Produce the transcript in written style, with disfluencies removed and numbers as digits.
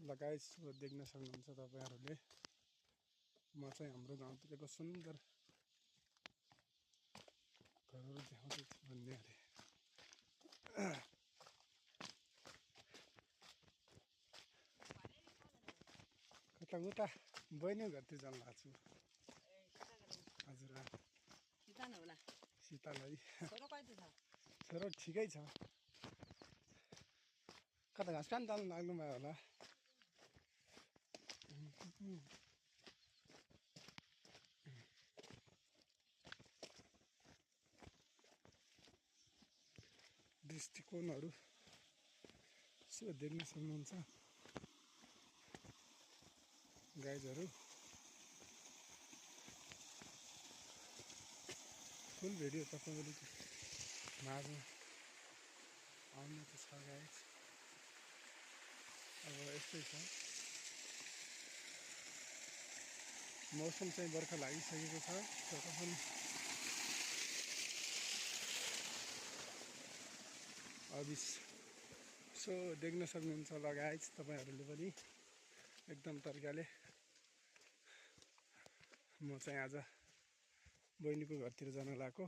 लगायत देख्न सक्नुहुन्छ तपाईहरुले। म चाहिँ हाम्रो गाउँतिरको सुन्दर घरहरु देखाउँछु भन्ने अरे। कता उता बहिनी घरतिर जान लाग्छु। हजुर सीता न होला सीतालाई छोरो कति छ? छोरो ठिकै छ। कता घाँस काट्न जानु लाग्नु भयो होला। दृष्टिकोणहरु यसो देख्न सक्नुहुन्छ गाइजहरु। फुल भिडियो तपाईहरुले माझमा आउन त छ गाइज। अब यस्तै छ मौसम चाहिँ बर्खा लागिसकेको छ। तपनि अबिस सो देख्न सक्नुहुन्छ होला गाइज तपाईहरुले पनि एकदम तरिकाले। म चाहिँ आज बहिनीको घरतिर जान लागेको।